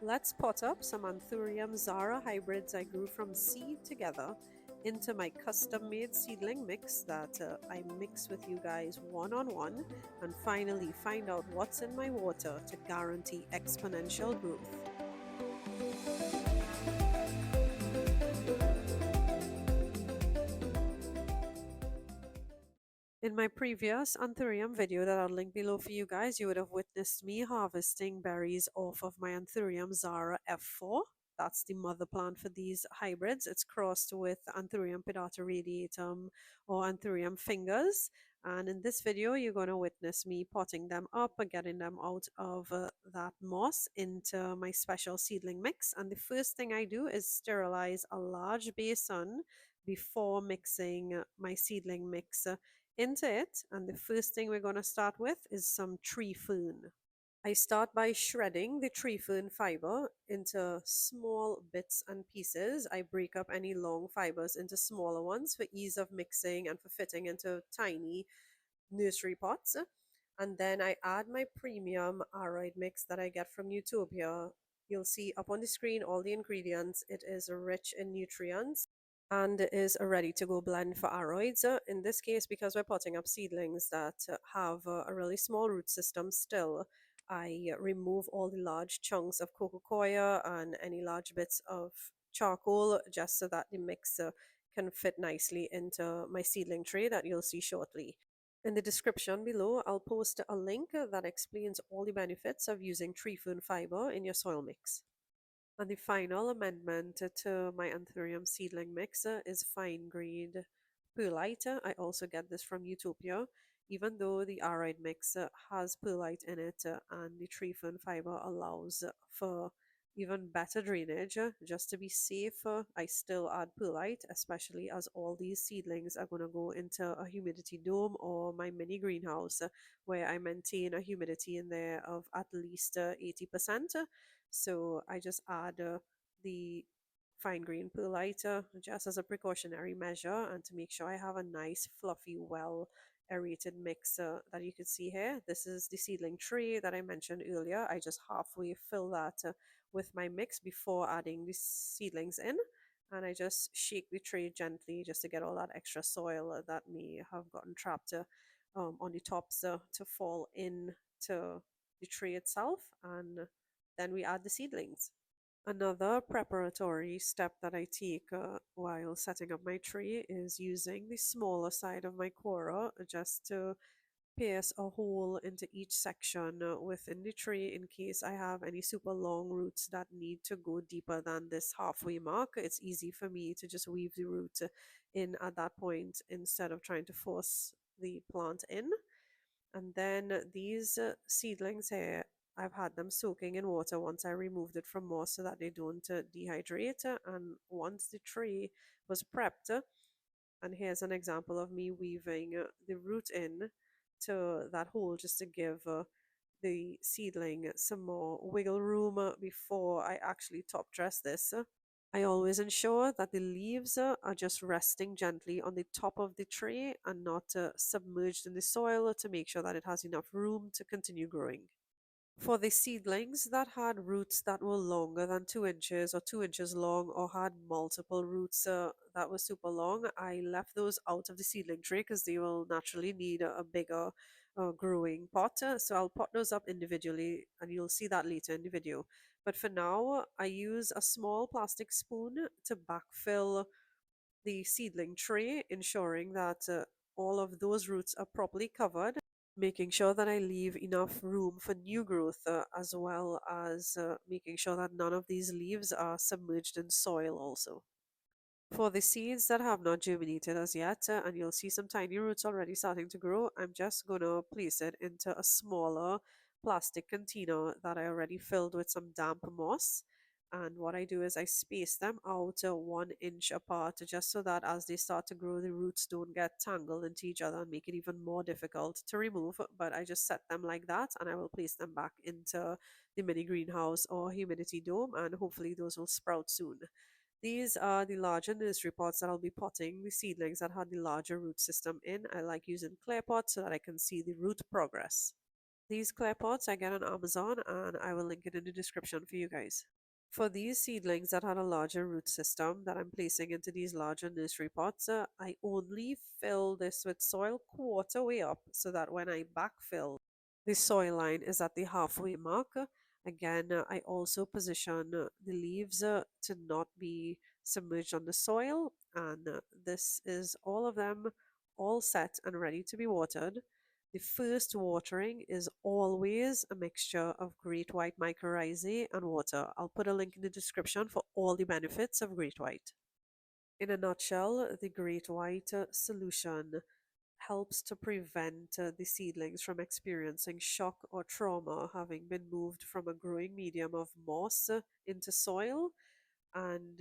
Let's pot up some Anthurium Zara hybrids I grew from seed together into my custom made seedling mix that I mix with you guys one on one, and finally find out what's in my water to guarantee exponential growth. In my previous Anthurium video that I'll link below for you guys, you would have witnessed me harvesting berries off of my Anthurium Zara F4. That's the mother plant for these hybrids. It's crossed with Anthurium pedata radiatum or Anthurium fingers. And in this video, you're going to witness me potting them up and getting them out of that moss into my special seedling mix. And the first thing I do is sterilize a large basin before mixing my seedling mix into it. And the first thing we're going to start with is some tree fern. I start by shredding the tree fern fiber into small bits and pieces. I break up any long fibers into smaller ones for ease of mixing and for fitting into tiny nursery pots. And then I add my premium aroid mix that I get from Utopia. You'll see up on the screen all the ingredients. It is rich in nutrients and is a ready to go blend for aroids. In this case, because we're potting up seedlings that have a really small root system still, I remove all the large chunks of coco coir and any large bits of charcoal just so that the mix can fit nicely into my seedling tray that you'll see shortly. In the description below, I'll post a link that explains all the benefits of using tree fern fiber in your soil mix. And the final amendment to my Anthurium seedling mixer is fine grained perlite. I also get this from Utopia, even though the aroid mixer has perlite in it and the tree fern fiber allows for even better drainage. Just to be safe, I still add perlite, especially as all these seedlings are going to go into a humidity dome or my mini greenhouse where I maintain a humidity in there of at least 80%. So I just add the fine grain perlite just as a precautionary measure and to make sure I have a nice, fluffy, well aerated mix that you can see here. This is the seedling tray that I mentioned earlier. I just halfway fill that with my mix before adding the seedlings in. And I just shake the tray gently just to get all that extra soil that may have gotten trapped on the tops to fall in to the tray itself. And then we add the seedlings. Another preparatory step that I take while setting up my tree is using the smaller side of my corer just to pierce a hole into each section within the tree in case I have any super long roots that need to go deeper than this halfway mark. It's easy for me to just weave the root in at that point instead of trying to force the plant in. And then these seedlings here, I've had them soaking in water once I removed it from moss so that they don't dehydrate. And once the tree was prepped, and here's an example of me weaving the root in to that hole just to give the seedling some more wiggle room before I actually top dress this. I always ensure that the leaves are just resting gently on the top of the tray and not submerged in the soil to make sure that it has enough room to continue growing. For the seedlings that had roots that were longer than 2 inches or 2 inches long or had multiple roots that were super long, I left those out of the seedling tray because they will naturally need a bigger growing pot. So I'll pot those up individually and you'll see that later in the video. But for now, I use a small plastic spoon to backfill the seedling tray, ensuring that all of those roots are properly covered, making sure that I leave enough room for new growth, as well as making sure that none of these leaves are submerged in soil also. For the seeds that have not germinated as yet, and you'll see some tiny roots already starting to grow, I'm just going to place it into a smaller plastic container that I already filled with some damp moss. And what I do is I space them out 1 inch apart just so that as they start to grow, the roots don't get tangled into each other and make it even more difficult to remove. But I just set them like that and I will place them back into the mini greenhouse or humidity dome, and hopefully those will sprout soon. These are the larger nursery pots that I'll be potting the seedlings that had the larger root system in. I like using clear pots so that I can see the root progress. These clear pots I get on Amazon and I will link it in the description for you guys. For these seedlings that had a larger root system that I'm placing into these larger nursery pots, I only fill this with soil quarter way up so that when I backfill, the soil line is at the halfway mark. Again, I also position the leaves to not be submerged on the soil, and this is all of them all set and ready to be watered. The first watering is always a mixture of great white mycorrhizae and water. I'll put a link in the description for all the benefits of great white. In a nutshell, the great white solution helps to prevent the seedlings from experiencing shock or trauma having been moved from a growing medium of moss into soil, and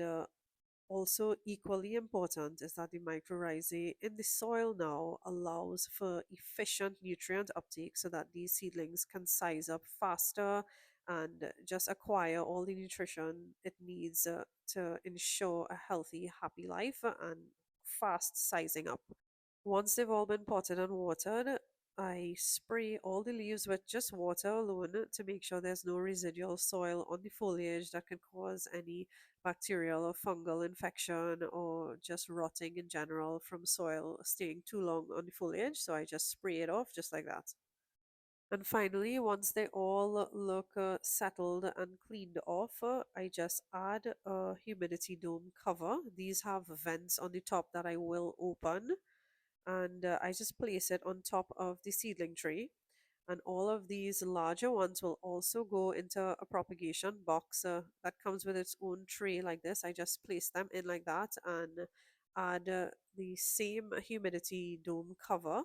also, equally important is that the mycorrhizae in the soil now allows for efficient nutrient uptake so that these seedlings can size up faster and just acquire all the nutrition it needs to ensure a healthy, happy life and fast sizing up. Once they've all been potted and watered, I spray all the leaves with just water alone to make sure there's no residual soil on the foliage that can cause any bacterial or fungal infection or just rotting in general from soil staying too long on the foliage. So I just spray it off just like that. And finally, once they all look settled and cleaned off, I just add a humidity dome cover. These have vents on the top that I will open, and I just place it on top of the seedling tray. And all of these larger ones will also go into a propagation box that comes with its own tray like this. I just place them in like that and add the same humidity dome cover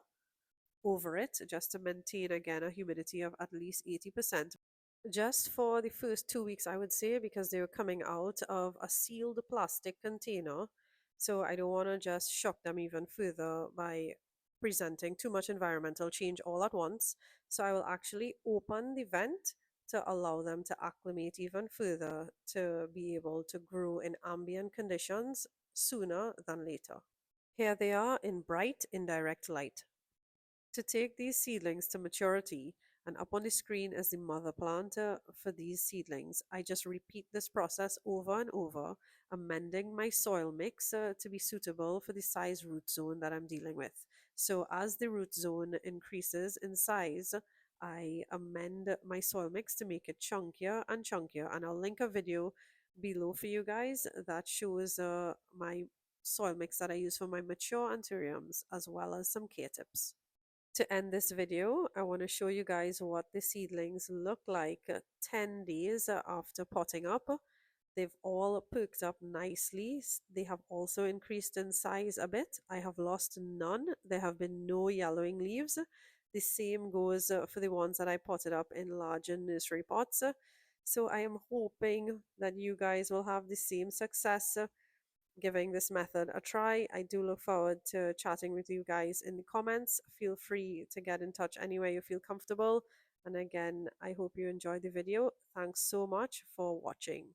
over it just to maintain again a humidity of at least 80%. Just for the first 2 weeks, I would say, because they were coming out of a sealed plastic container. So I don't want to just shock them even further by presenting too much environmental change all at once. So I will actually open the vent to allow them to acclimate even further to be able to grow in ambient conditions sooner than later. Here they are in bright indirect light. To take these seedlings to maturity, and up on the screen is the mother plant for these seedlings. I just repeat this process over and over, amending my soil mix to be suitable for the size root zone that I'm dealing with. So as the root zone increases in size, I amend my soil mix to make it chunkier and chunkier. And I'll link a video below for you guys that shows my soil mix that I use for my mature anthuriums, as well as some care tips. To end this video, I want to show you guys what the seedlings look like 10 days after potting up. They've all perked up nicely. They have also increased in size a bit. I have lost none. There have been no yellowing leaves. The same goes for the ones that I potted up in larger nursery pots. So I am hoping that you guys will have the same success giving this method a try. I do look forward to chatting with you guys in the comments. Feel free to get in touch any way you feel comfortable. And again, I hope you enjoyed the video. Thanks so much for watching.